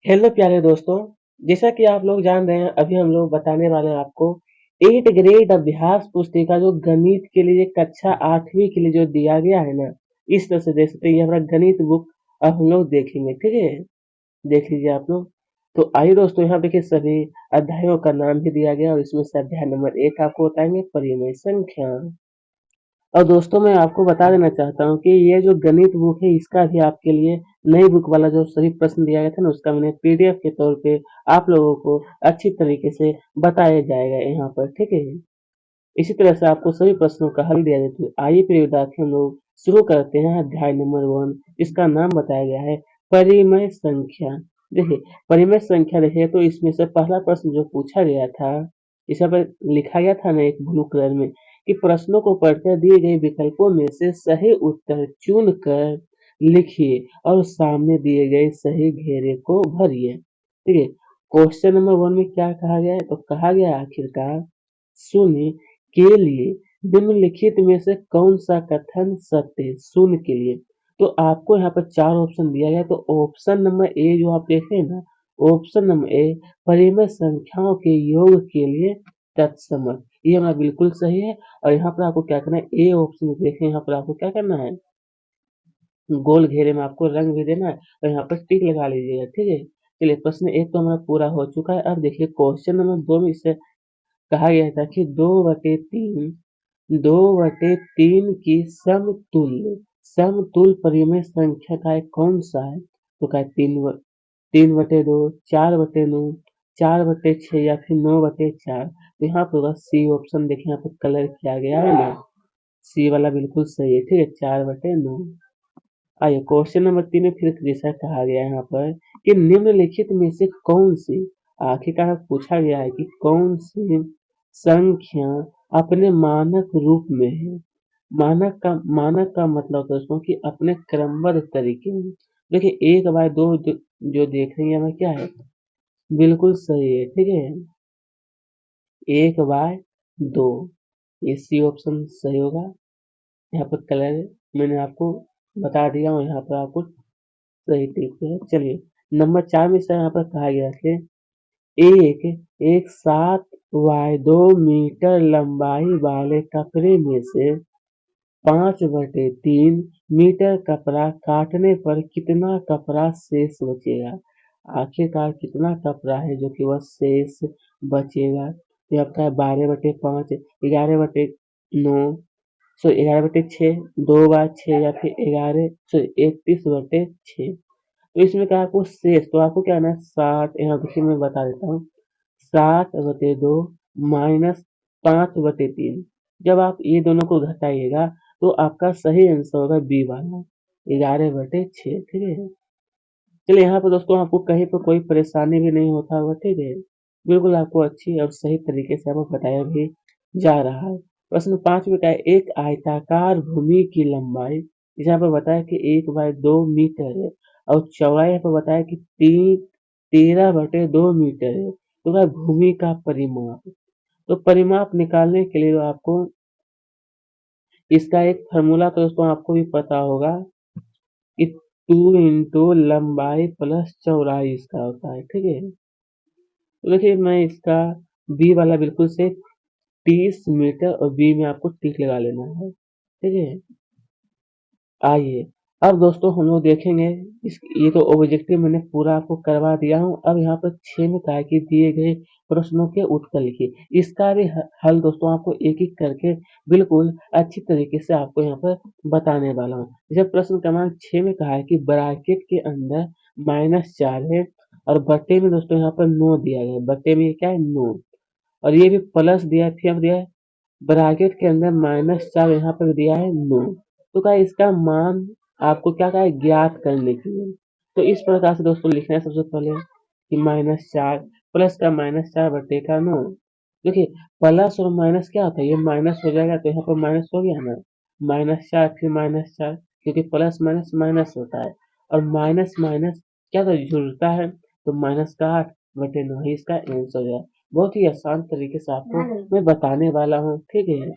Hello प्यारे दोस्तों, जैसा कि आप लोग जान रहे हैं अभी हम लोग बताने वाले हैं आपको 8th ग्रेड अभ्यास पुस्तिका जो गणित के लिए कक्षा 8वीं के लिए जो दिया गया है ना, इस तरह से देख सकते हैं ये हमारा गणित बुक अब हम लोग देखेंगे, ठीक है? देख लीजिए आप लोग। तो आइए दोस्तों यहाँ देखिए सभी अध्यायों का नाम भी दिया गया और इसमें से अध्याय नंबर 1 आपको बताएंगे परिमेय संख्या। और दोस्तों मैं आपको बता देना चाहता हूँ कि ये जो गणित बुक है इसका भी आपके लिए नई बुक वाला जो सभी प्रश्न दिया गया था ना उसका मैंने पीडीएफ के तौर पे आप लोगों को अच्छी तरीके से बताया जाएगा यहाँ पर, ठीक है? इसी तरह से आपको सभी प्रश्नों का हल दिया जाता है। आइए फिर विद्यार्थी हम लोग शुरू करते हैं अध्याय नंबर 1। इसका नाम बताया गया है परिमेय संख्या। देखिए परिमेय संख्या देखिए तो इसमें से पहला प्रश्न जो पूछा गया था इस पर लिखा गया था ना एक ब्लू कलर में कि प्रश्नों को पढ़कर दिए गए विकल्पों में से सही उत्तर चुन कर लिखिए और सामने दिए गए सही घेरे को भरिए। ठीक है, क्वेश्चन नंबर 1 में क्या कहा गया है तो कहा गया है आखिरकार शून्य के लिए निम्नलिखित में से कौन सा कथन सत्य है? शून्य के लिए तो आपको यहाँ पर चार ऑप्शन दिया गया तो ऑप्शन नंबर ए जो आप देख रहे हैं ना, ऑप्शन नंबर ए परिमेय संख्याओं के योग के लिए तत्समक ये हमारा बिल्कुल सही है। और यहाँ पर आपको क्या करना है, ए ऑप्शन देखें यहाँ पर आपको क्या करना है, गोल घेरे में आपको रंग भी देना है और यहाँ पर टिक लगा लीजिएगा, ठीक है? चलिए प्रश्न एक तो हमारा पूरा हो चुका है। अब देखिए क्वेश्चन नंबर 2 में इससे कहा गया था कि 2/3 की समतुल्य समतुल्य परिमेय संख्या का एक कौन सा है तो क्या 3/2, 4/9, 4/6 या फिर 9/4। तो यहाँ पर होगा सी ऑप्शन। देखिए यहाँ पर कलर किया गया है ना, सी वाला बिल्कुल सही है, ठीक है? 4/9। आइए क्वेश्चन नंबर 3 में फिर जैसा कहा गया है यहाँ पर कि निम्नलिखित में से कौन सी, आखिरकार पूछा गया है कि कौन सी संख्या अपने मानक रूप में है। मानक का मतलब होता है दोस्तों कि अपने क्रमबद्ध तरीके में। देखिए 1/2 जो देख रही है हमें क्या है, बिल्कुल सही है, ठीक है? 1/2 ये सी ऑप्शन सही होगा। यहाँ पर कलर मैंने आपको बता दिया हूँ, यहाँ पर आपको सही तरीके है। चलिए नंबर 4 में से यहाँ पर कहा गया कि एक एक 7/2 मीटर लंबाई वाले कपड़े में से 5/3 मीटर कपड़ा काटने पर कितना कपड़ा शेष बचेगा। आखिरकार कितना कपड़ा है जो कि वह शेष बचेगा। ये आपका है 12/5, 11/9, सो 11/6, 2/6 या फिर 31/6। तो इसमें क्या आपको शेष तो आपको क्या है ना 7, यहाँ देखिए मैं बता देता हूँ 7/2 माइनस 5/3। जब आप ये दोनों को घटाइएगा तो आपका सही आंसर होगा बी वाला 11/6, ठीक है? चलिए यहाँ पर दोस्तों आपको कहीं पर कोई परेशानी भी नहीं होता होगा, ठीक है? बिल्कुल आपको अच्छी और सही तरीके से आपको बताया भी जा रहा है। प्रश्न 5 में क्या है, एक आयताकार भूमि की लंबाई यहाँ पर बताया कि 1/2 मीटर है और चौड़ाई यहाँ पर बताया कि 13/2 मीटर है। तो क्या भूमि का परिमाप, तो परिमाप निकालने के लिए आपको इसका एक फॉर्मूला तो दोस्तों आपको भी पता होगा कि 2 × लंबाई प्लस चौड़ाई इसका होता है, ठीक है? तो देखिए मैं इसका बी वाला बिल्कुल से 30 मीटर और बी में आपको टिक लगा लेना है, ठीक है? आइए अब दोस्तों हम लोग देखेंगे इस ये तो ऑब्जेक्टिव मैंने पूरा आपको करवा दिया हूँ। अब यहाँ पर 6 में क्या है कि दिए गए प्रश्नों के उत्तर लिखिए। इसका भी हल दोस्तों आपको एक एक करके बिल्कुल अच्छी तरीके से आपको यहाँ पर बताने वाला हूँ। जैसे प्रश्न क्रमांक 6 में कहा है कि ब्रैकेट के अंदर -4 है और बट्टे में दोस्तों यहाँ पर 9 दिया गया है। बट्टे में क्या है 9 और ये भी प्लस दिया है, फिर दिया है ब्रैकेट के अंदर -4 यहाँ पर दिया है 9। तो क्या इसका मान आपको क्या कहा है ज्ञात करने के लिए। तो इस प्रकार से दोस्तों लिखना है सबसे पहले कि -4 प्लस का -4/9। देखिए प्लस और माइनस क्या होता है, ये माइनस हो जाएगा तो यहाँ पर माइनस हो गया ना, -4 फिर -4 क्योंकि प्लस माइनस माइनस होता है और माइनस माइनस क्या तो जुड़ता है तो -8/9 ही इसका आंसर हो जाएगा। बहुत ही आसान तरीके से आपको मैं बताने वाला हूँ, ठीक है?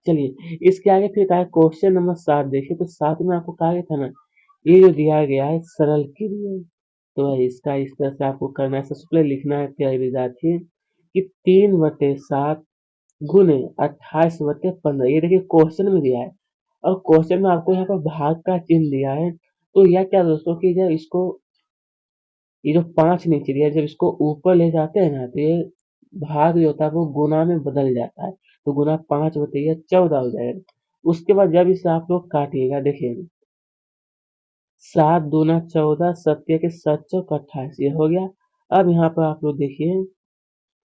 चलिए इसके आगे फिर कहा है क्वेश्चन नंबर 7 देखिए तो 7 में आपको कहा गया था ना, ये जो दिया गया है सरल क्रिया, तो भाई इसका इस तरह से आपको करना है। सबसे पहले लिखना है प्यारे विद्यार्थी कि 3/7 गुने 28/15। ये देखिए क्वेश्चन में दिया है और क्वेश्चन में आपको यहाँ पर भाग का चिन्ह दिया है। तो यह क्या दोस्तों कि जब इसको ये जो 5 नीचे दिया है, जब इसको ऊपर ले जाते हैं ना तो ये भाग जो होता है वो गुना में बदल जाता है। तो गुना 5/14 हो जाएगा। उसके बाद जब इसे आप लोग काटिएगा देखिए 7 दूना 14, सत्या के 7 चौक 28 ये हो गया। अब यहाँ पर आप लोग देखिए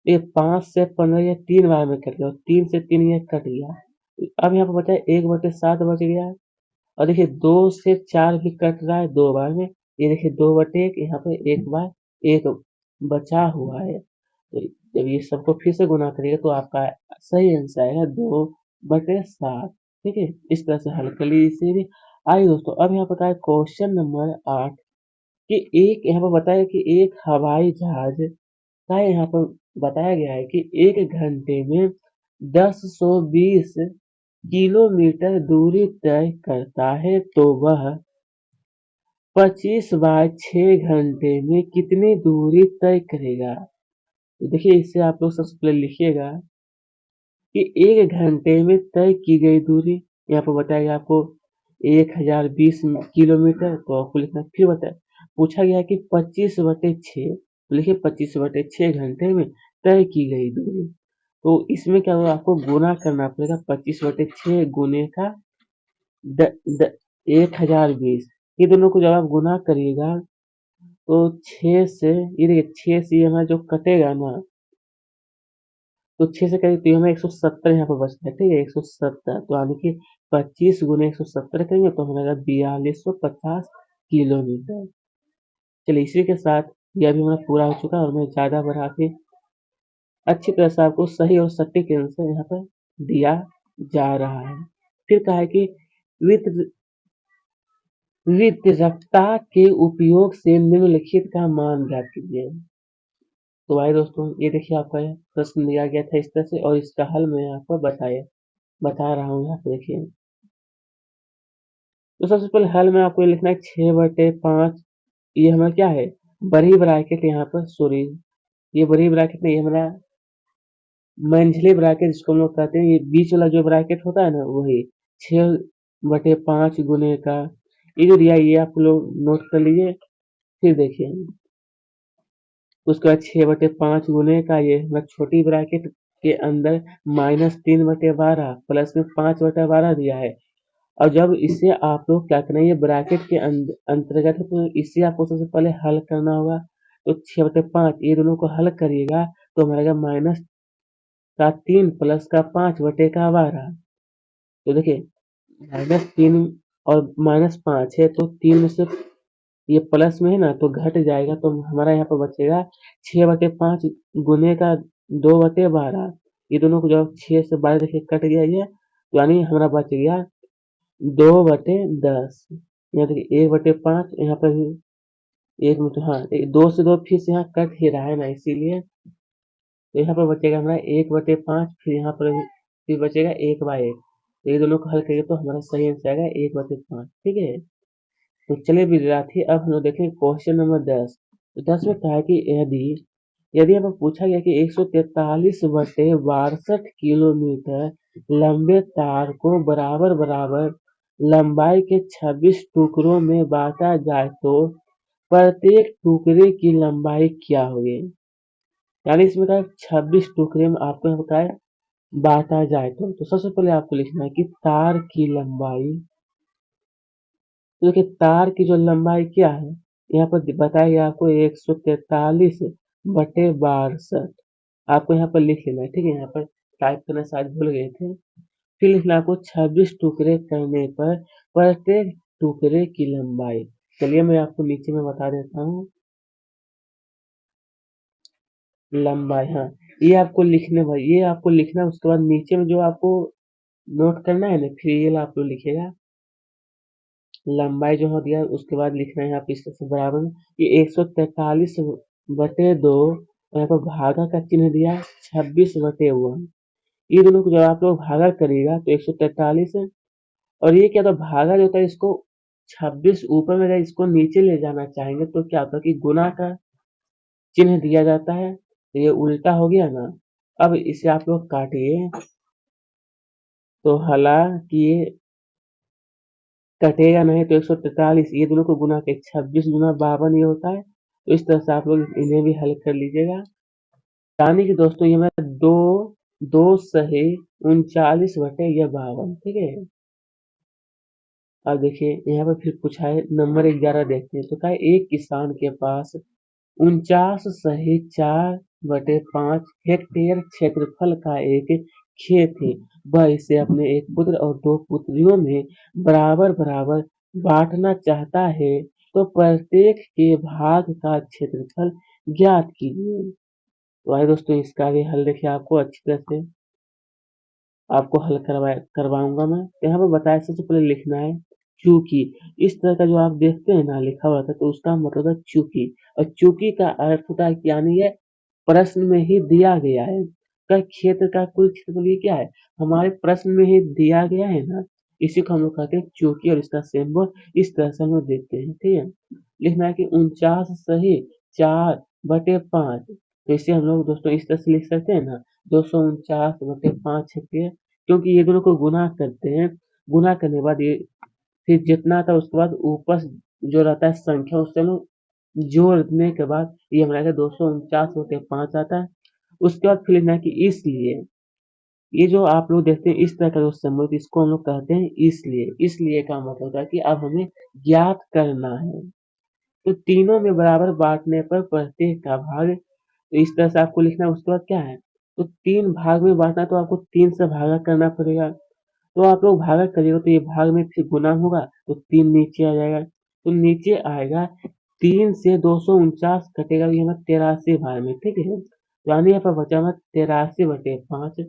ये 5 से 15 ये 3 बार में कट गया और 3 से 3 ये कट गया। अब यहाँ पर बचा 1/7 बच गया। और देखिए 2 से 4 भी कट रहा है 2 बार में। ये देखिए 2/1 यहाँ पे 1/1 बचा हुआ है। तो जब ये सबको फिर से गुना करिएगा तो आपका सही आंसर आएगा 2/7। ठीक है, इस तरह से हल कर लीजिए इसे भी। आइए दोस्तों अब यहाँ बताया क्वेश्चन नंबर 8 कि एक यहाँ पर बताया कि एक हवाई जहाज का यहाँ पर बताया गया है कि 1 घंटे में 1020 किलोमीटर दूरी तय करता है तो वह 25/6 घंटे में कितनी दूरी तय करेगा। तो देखिए इससे आप लोग सबसे पहले लिखिएगा कि 1 घंटे में तय की गई दूरी यहाँ पर बताया आपको 1020 किलोमीटर। तो आपको लिखना फिर बताया पूछा गया कि 25/6 तो लिखिए 25/6 घंटे में तय की गई दूरी। तो इसमें क्या होगा आपको गुना करना पड़ेगा 25/6 गुने का 1020। ये दोनों को जब आप गुना करिएगा तो 6 से ये देखिए 6 से ये हमारा जो कटेगा ना तो 6 से करेंगे तो ये हमें 170 यहाँ पर बचता है। ठीक है 170 तो यानी कि 25 गुने 170 करेंगे तो हमारा 4250 किलोमीटर। चलिए इसी के साथ यह भी हमारा पूरा हो चुका है और मैं ज़्यादा बढ़ा के अच्छी तरह से आपको सही और सटीक आंसर यहाँ पर दिया जा रहा है। फिर कहा है कि वित वितरकता के उपयोग से निम्नलिखित का मान ज्ञात कीजिए। तो आइए दोस्तों ये देखिए आपका यह प्रश्न दिया गया था इस तरह से और इसका हल मैं आपको बता रहा हूँ यहाँ पे देखिए। तो सबसे पहले हल में आपको ये लिखना है 6/5। ये हमारा क्या है बड़ी ब्रैकेट यहाँ पर सॉरी ये बड़ी ब्रैकेट नहीं ये हमारा मंझली ब्रैकेट जिसको हम लोग कहते हैं। ये बीच वाला जो ब्रैकेट होता है ना वही 6/5 गुने का ये जो दिया है, ये आप लोग नोट कर लीजिए। फिर देखिए उसके बाद 6/5 गुने का ये हमारा छोटी ब्रैकेट के अंदर -3/12 प्लस में 5/12 दिया है। और जब इसे आप लोग क्या करेंगे ब्रैकेट के अंतर्गत है तो इसे आपको सबसे पहले हल करना होगा। तो 6/5 ये दोनों को हल करिएगा तो हमारा -3 प्लस का 5/12। तो देखिए -3 और -5 है तो 3 में से ये प्लस में है ना तो घट जाएगा तो हमारा यहाँ पर बचेगा 6/5 गुने का 2/12। ये दोनों को जब 6 से 12 देखिए कट गया ये तो यानी हमारा बच गया 2/10। यहाँ देखिए 1/5 यहाँ पर भी 1 हाँ 2 से 2 फिर से यहाँ कट ही रहा है ना इसीलिए तो यहाँ पर बचेगा हमारा 1/5 फिर यहाँ पर फिर बचेगा 1/1। तो ये दोनों को हल करेंगे तो हमारा सही आंसर आएगा 1/5। ठीक है तो चलिए विद्यार्थी अब हम लोग देखें क्वेश्चन नंबर 10। तो 10 में कहा है कि यदि यदि हमें पूछा गया कि 143/62 किलोमीटर लंबे तार को बराबर बराबर लंबाई के 26 टुकड़ों में बांटा जाए तो प्रत्येक टुकड़े की लंबाई क्या होगी। यानी इसमें कहा 26 टुकड़े में आपको यहाँ बताया बांटा जाए तो सबसे पहले आपको लिखना है कि तार की लंबाई। तो देखिए तार की जो लंबाई क्या है यहाँ पर बताया गया आपको 143/62। आपको यहाँ पर लिख लेना है। ठीक है यहाँ पर टाइप करना शायद भूल गए थे। फिर लिखना है आपको 26 टुकड़े करने पर प्रत्येक टुकड़े की लंबाई। चलिए मैं आपको नीचे में बता देता हूँ लंबाई। हाँ ये आपको लिखना है। उसके बाद नीचे में जो आपको नोट करना है ना फिर ये आप लोग लिखिएगा लंबाई जो हो दिया उसके बाद लिखना है यहाँ पे इसके बराबर में ये 143/2 और यहाँ पर भागा का चिन्ह दिया है 26/1। ये दोनों को जब आप लोग भागा करिएगा तो 143 है और ये क्या होता है भागा जो होता है इसको 26 ऊपर में अगर इसको नीचे ले जाना चाहेंगे तो क्या होता है कि गुना का चिन्ह दिया जाता है, तो ये उल्टा हो गया ना। अब इसे आप लोग काटिए, तो हालांकि ये कटेगा नहीं तो 143, ये दोनों को गुना के 26 गुना 52 ये होता है। तो इस तरह से आप लोग इन्हें भी हल कर लीजिएगा। यानी कि दोस्तों ये मैं दो दो सही 39/52, ठीक है। अब देखिए यहाँ पर फिर पूछा है नंबर 11 देखते हैं, तो क्या है, एक किसान के पास 49.4/5 हेक्टेयर क्षेत्रफल का एक खेत है। वह इसे अपने एक पुत्र और दो पुत्रियों में बराबर बराबर बांटना चाहता है, तो प्रत्येक के भाग का क्षेत्रफल ज्ञात कीजिए। तो आइए दोस्तों इसका भी हल देखिए, आपको अच्छी तरह से आपको हल करवाऊंगा मैं। यहाँ पर बताया सबसे पहले लिखना है चूंकि। इस तरह का जो आप देखते हैं ना लिखा हुआ था, तो उसका मतलब है चूंकि। और चूंकि का अर्थ होता है कि यानी ये प्रश्न में ही दिया गया है। का क्षेत्र का कुल क्षेत्रफल ये क्या है, हमारे प्रश्न में ही दिया गया है ना, इसी को हम लोग कहते हैं चूंकि। और इसका सिंबल इस तरह से हम लोग देखते हैं, ठीक है। लिखना है कि 49.4/5, तो इसे हम लोग दोस्तों इस तरह से लिख सकते हैं ना, 249/5 हेक्टेयर। क्योंकि ये दोनों को गुना करते हैं, गुना करने के बाद ये फिर जितना था उसके बाद ऊपर जो रहता है संख्या, उससे हम लोग जोड़ने के बाद ये हमारा 249/5 आता है। उसके बाद फिर लिखना है कि इसलिए। ये जो आप लोग देखते हैं इस तरह का जो सिंबल, इसको हम लोग कहते हैं इसलिए। इसलिए का मतलब होता है कि अब हमें ज्ञात करना है। तो तीनों में बराबर बांटने पर प्रत्येक का भाग, तो इस तरह से आपको लिखना है। उसके बाद क्या है, तो 3 भाग में बांटना है, तो आपको 3 से भागा करना पड़ेगा। तो आप लोग भागा करिएगा तो ये भाग में फिर गुना होगा, तो 3 नीचे आ जाएगा। तो नीचे आएगा 3 से 249 कटेगा, ये हमारा 83 भाग में, ठीक है। यानी यहाँ पर बचा हमारा 83/5।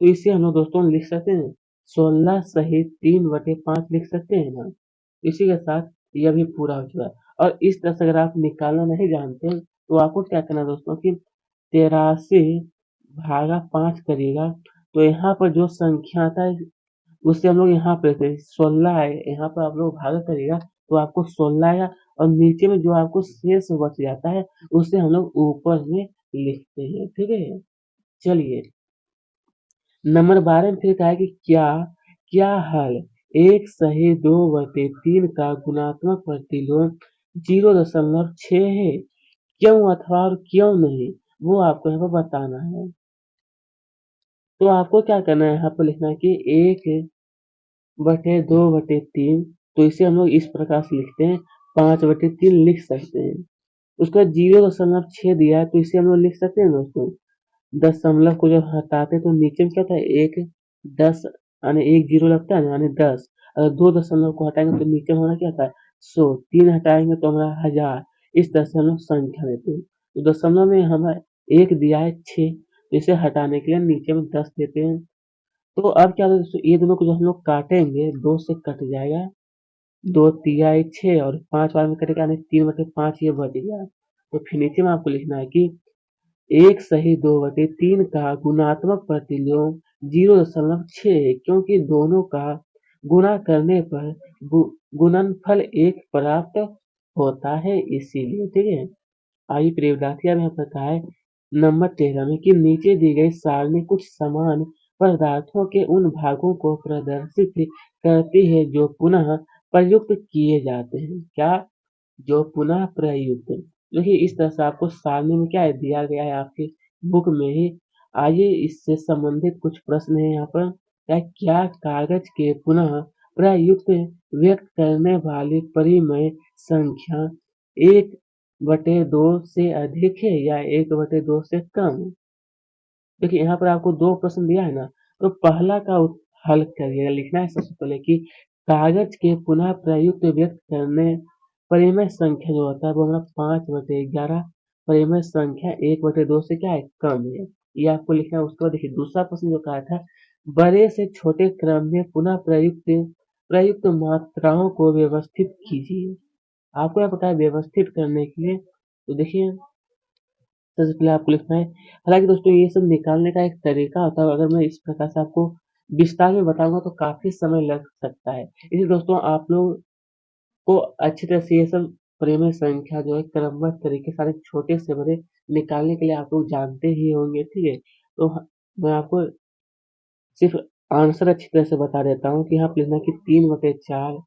तो इसे हम लोग दोस्तों लिख सकते हैं 16 सहित 3/5 लिख सकते हैं ना। इसी के साथ यह भी पूरा हो चुका है। और इस तरह से अगर आप निकालना नहीं जानते हैं, तो आपको क्या करना है दोस्तों कि 83/5 करिएगा, तो यहाँ पर जो संख्या आता है उससे हम लोग यहाँ पे थे 16 है, यहाँ पर आप लोग भागा करिएगा तो आपको 16 आएगा। और नीचे में जो आपको शेष बच जाता है उसे हम लोग ऊपर में लिखते हैं, ठीक है। चलिए नंबर 12 में फिर कहा है कि क्या क्या हल 1 सही 2/3 का गुणात्मक प्रतिलोम 0.6 है, क्यों अथवा और क्यों नहीं, वो आपको यहाँ पर बताना है। तो आपको क्या करना है, यहाँ पर लिखना है कि 1/2/3, तो इसे हम लोग इस प्रकार से लिखते हैं, 5/3 लिख सकते हैं। उसका 0.6 दिया है, तो इसे हम लोग लिख सकते हैं दोस्तों, दशमलव को जब हटाते तो नीचे में क्या था, एक 10 यानी एक जीरो लगता है ना, यानी 10। अगर 2 दशमलव को हटाएंगे तो नीचे में हमारा क्या था, 100। 3 हटाएंगे तो हमारा 1000। इस तरह से हम लोग संख्या देते हैं। तो दशमलव में हमारा एक दिया है 6, तो इसे हटाने के लिए नीचे में 10 देते हैं। तो अब क्या होता है दोस्तों, ये दोनों को जो हम लोग काटेंगे, 2 से कट जाएगा, 2 तिया 6 और 5 बार में कटेगा, यानी 3/5 ये बच गया। तो फिर नीचे में आपको लिखना है कि 1 सही 2/3 का गुणात्मक प्रतिलोम 0.6 है, क्योंकि दोनों का गुणा करने पर गुणनफल 1 प्राप्त होता है, इसीलिए, ठीक है। आइए प्रिय विद्यार्थी, अब यहाँ पर कहा है नंबर 13 में कि नीचे दी गई सारणी कुछ समान पदार्थों के उन भागों को प्रदर्शित करती है जो पुनः प्रयुक्त किए जाते हैं। क्या, जो पुनः प्रयुक्त। देखिए इस तरह से आपको सारणी में क्या है दिया गया है आपके बुक में ही। आइए इससे संबंधित कुछ प्रश्न है यहाँ पर। क्या कागज के पुनः प्रयुक्त व्यक्त करने वाली परिमेय संख्या 1/2 से अधिक है या 1/2 से कम। देखिए यहाँ पर आपको 2 प्रश्न दिया है ना, तो पहला का हल करिएगा। लिखना है सबसे पहले कि कागज के पुनः प्रयुक्त व्यक्त करने परिमेय संख्या जो होता है वो हमारा 5/11, परिमेय संख्या 1/2 से क्या है, कम है। ये आपको लिखना है। उसके बाद देखिए दूसरा प्रश्न जो कहा था, बड़े से छोटे क्रम में पुनः प्रयुक्त प्रयुक्त मात्राओं को व्यवस्थित कीजिए। आपको यहाँ पता है व्यवस्थित करने के लिए, तो देखिए सबसे पहले आपको लिखना है। हालांकि दोस्तों ये सब निकालने का एक तरीका होता है, अगर मैं इस प्रकार से आपको विस्तार में बताऊंगा तो काफी समय लग सकता है। इसलिए दोस्तों आप लोग को अच्छी तरह से ये सब परिमेय संख्या जो है क्रमबद्ध तरीके सारे छोटे से बड़े निकालने के लिए आप लोग जानते ही होंगे, ठीक है? तो मैं आपको सिर्फ आंसर अच्छी तरह से बता देता हूँ कि यहाँ पे लिखना है कि 3/4,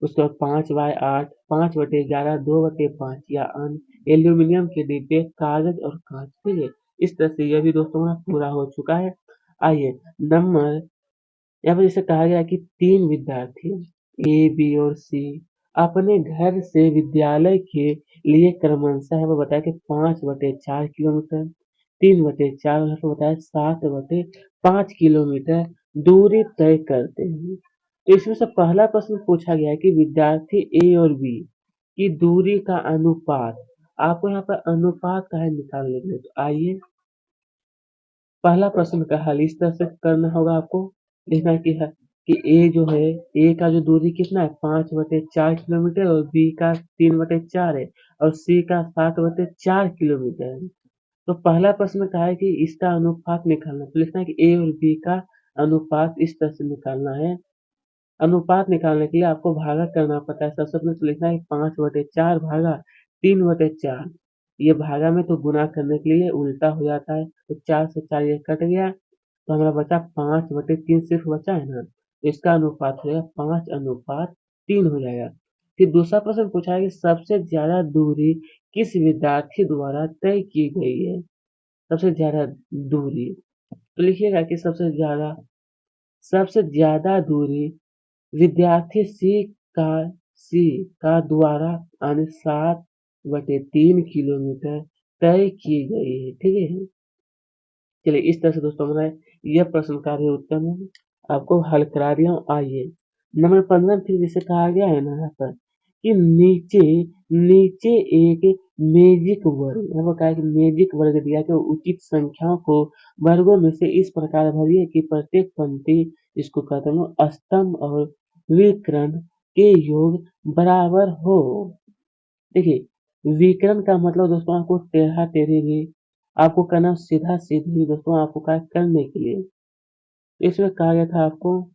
उसके बाद 5/8, 5/11, 2/5 या अन्य एल्यूमीनियम के डिब्बे, कागज और कांच, ठीक है? इस तरह से यह भी दोस्तों हमारा पूरा हो चुका है। आइए नंबर यहाँ पे जैसे कहा गया है कि 3 विद्यार्थी ए, बी और सी अपने घर से विद्यालय के लिए क्रमशः वो बताया कि 5/4 किलोमीटर, 3/4 यहाँ पे बताया 7/5 किलोमीटर दूरी तय करते हैं। तो इसमें से पहला प्रश्न पूछा गया है कि विद्यार्थी ए और बी की दूरी का अनुपात, आपको यहाँ पर अनुपात का है निकालने के लिए। तो आइए पहला प्रश्न का हल इस तरह से करना होगा आपको। लिखना है कि ए जो है, ए का जो दूरी कितना है 5/4 किलोमीटर और बी का 3/4 है और सी का 7/4 किलोमीटर है। तो पहला प्रश्न कहा है कि इसका अनुपात निकालना, तो लिखना है कि ए और बी का अनुपात इस तरह से निकालना है। अनुपात निकालने के लिए आपको भागा करना पड़ता है। सबसे पहले तो लिखना है 5/4 भागा 3/4। ये भागा में तो गुना करने के लिए उल्टा हो जाता है, तो 4 से 4 ये कट गया, तो हमारा बचा 5/3 सिर्फ बचा है ना, तो इसका अनुपात हो जाएगा 5/3 हो जाएगा। फिर दूसरा प्रश्न पूछा है कि सबसे ज्यादा दूरी किस विद्यार्थी द्वारा तय की गई है? सबसे ज्यादा दूरी, तो लिखिएगा कि सबसे ज्यादा दूरी विद्यार्थी सी का द्वारा 7/3 किलोमीटर तय की गई है, ठीक है? चलिए इस तरह से दोस्तों हमारा यह प्रश्न का भी उत्तर मैं आपको हल करा दिया हूँ। आइए नंबर 15 फिर जैसे कहा गया है ना यहाँ पर कि नीचे नीचे एक मैजिक वर्ग, यहाँ पर कहा है कि मैजिक वर्ग दिया कि उचित संख्याओं को वर्गों में से इस प्रकार भरिए कि प्रत्येक पंक्ति, इसको कहते हैं स्तंभ और विकर्ण के योग बराबर हो। देखिए विकर्ण का मतलब दोस्तों आपको टेढ़ा टेढ़ी भी, आपको करना सीधा सीधी दोस्तों आपको क्या करने के लिए। तो इसमें कहा गया था आपको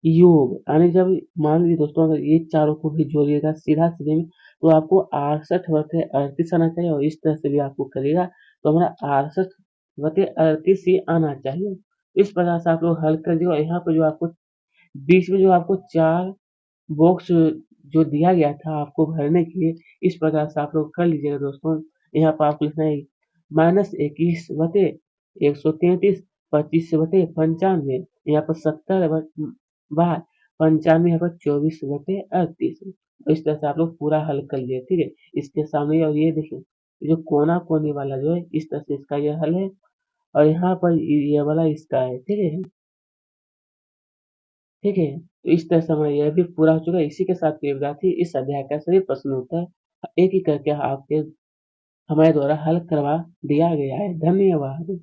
योग, यानी जब मान लीजिए दोस्तों अगर ये चारों को भी जोड़िएगा सीधा सीधे में, तो आपको 68/38 आना चाहिए और इस तरह से भी आपको करिएगा तो हमारा 68/38 ही आना चाहिए। इस प्रकार से आप लोग हल कर दिए और यहाँ पे जो आपको बीच में जो आपको 4 बॉक्स जो दिया गया था आपको भरने के लिए, इस प्रकार से आप लोग कर लीजिएगा दोस्तों। यहाँ पर आपको लिखना है -21/133, 25/95, यहाँ पर 70/95, यहाँ पर 24/38। इस तरह से आप लोग पूरा हल कर लिए, ठीक है? इसके सामने और ये देखिए ये जो कोना कोने वाला जो है इस तरह से इसका ये हल है और यहाँ पर ये वाला इसका है, ठीक है? ठीक है? तो इस तरह से हमारा यह भी पूरा हो चुका है। इसी के साथ प्रिय विद्यार्थी इस अध्याय का सभी प्रश्न उत्तर एक-एक करके आपके हमारे द्वारा हल करवा दिया गया है। धन्यवाद।